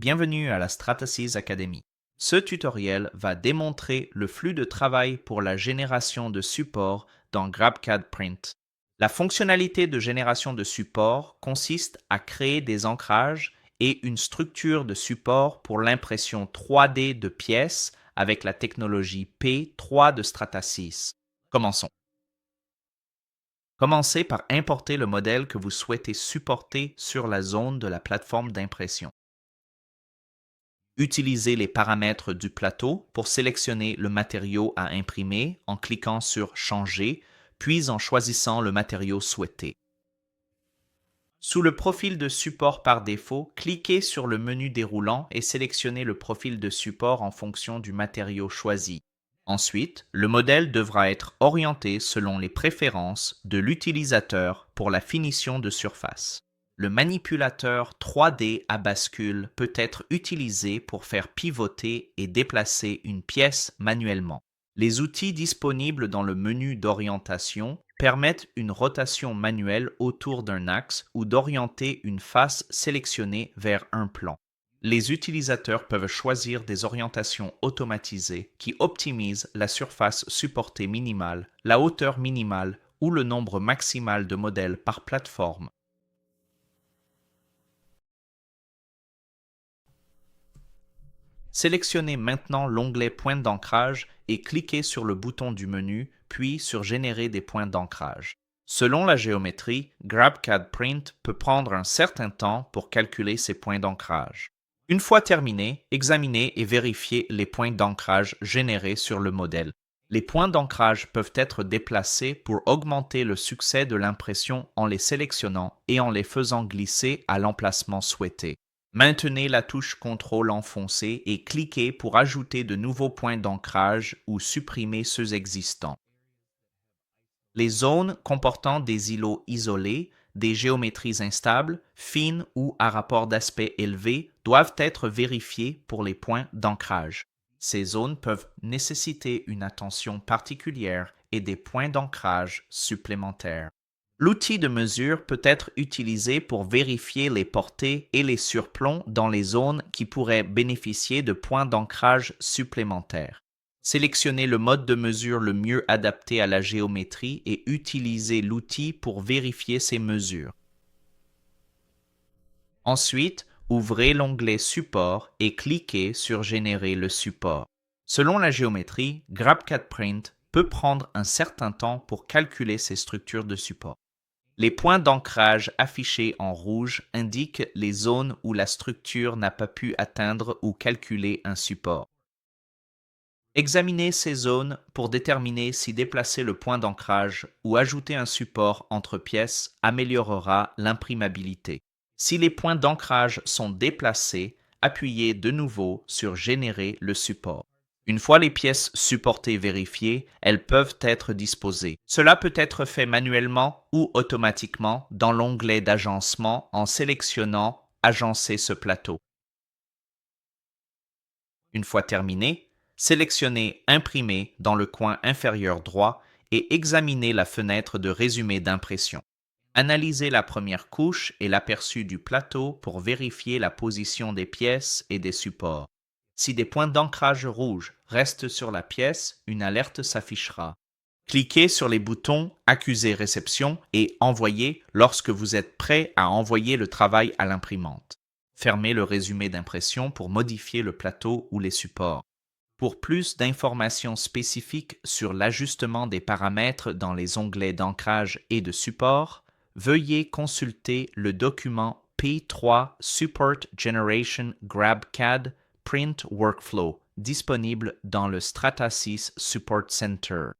bienvenue à la Stratasys Academy. Ce tutoriel va démontrer le flux de travail pour la génération de support dans GrabCAD Print. La fonctionnalité de génération de support consiste à créer des ancrages et une structure de support pour l'impression 3D de pièces avec la technologie P3 de Stratasys. Commençons. Commencez par importer le modèle que vous souhaitez supporter sur la zone de la plateforme d'impression. Utilisez les paramètres du plateau pour sélectionner le matériau à imprimer en cliquant sur « Changer », puis en choisissant le matériau souhaité. Sous le profil de support par défaut, cliquez sur le menu déroulant et sélectionnez le profil de support en fonction du matériau choisi. Ensuite, le modèle devra être orienté selon les préférences de l'utilisateur pour la finition de surface. Le manipulateur 3D à bascule peut être utilisé pour faire pivoter et déplacer une pièce manuellement. Les outils disponibles dans le menu d'orientation permettent une rotation manuelle autour d'un axe ou d'orienter une face sélectionnée vers un plan. Les utilisateurs peuvent choisir des orientations automatisées qui optimisent la surface supportée minimale, la hauteur minimale ou le nombre maximal de modèles par plateforme. Sélectionnez maintenant l'onglet Points d'ancrage et cliquez sur le bouton du menu, puis sur Générer des points d'ancrage. Selon la géométrie, GrabCAD Print peut prendre un certain temps pour calculer ces points d'ancrage. Une fois terminé, examinez et vérifiez les points d'ancrage générés sur le modèle. Les points d'ancrage peuvent être déplacés pour augmenter le succès de l'impression en les sélectionnant et en les faisant glisser à l'emplacement souhaité. Maintenez la touche CTRL enfoncée et cliquez pour ajouter de nouveaux points d'ancrage ou supprimer ceux existants. Les zones comportant des îlots isolés, des géométries instables, fines ou à rapport d'aspect élevé doivent être vérifiées pour les points d'ancrage. Ces zones peuvent nécessiter une attention particulière et des points d'ancrage supplémentaires. L'outil de mesure peut être utilisé pour vérifier les portées et les surplombs dans les zones qui pourraient bénéficier de points d'ancrage supplémentaires. Sélectionnez le mode de mesure le mieux adapté à la géométrie et utilisez l'outil pour vérifier ces mesures. Ensuite, ouvrez l'onglet Support et cliquez sur Générer le support. Selon la géométrie, GrabCAD Print peut prendre un certain temps pour calculer ces structures de support. Les points d'ancrage affichés en rouge indiquent les zones où la structure n'a pas pu atteindre ou calculer un support. Examinez ces zones pour déterminer si déplacer le point d'ancrage ou ajouter un support entre pièces améliorera l'imprimabilité. Si les points d'ancrage sont déplacés, appuyez de nouveau sur Générer le support. Une fois les pièces supportées vérifiées, elles peuvent être disposées. Cela peut être fait manuellement ou automatiquement dans l'onglet d'agencement en sélectionnant « Agencer ce plateau ». Une fois terminé, sélectionnez « Imprimer » dans le coin inférieur droit et examinez la fenêtre de résumé d'impression. Analysez la première couche et l'aperçu du plateau pour vérifier la position des pièces et des supports. Si des points d'ancrage rouges restent sur la pièce, une alerte s'affichera. Cliquez sur les boutons « Accuser réception » et « Envoyer » lorsque vous êtes prêt à envoyer le travail à l'imprimante. Fermez le résumé d'impression pour modifier le plateau ou les supports. Pour plus d'informations spécifiques sur l'ajustement des paramètres dans les onglets d'ancrage et de support, veuillez consulter le document P3 Support Generation GrabCAD Print Workflow disponible dans le Stratasys Support Center.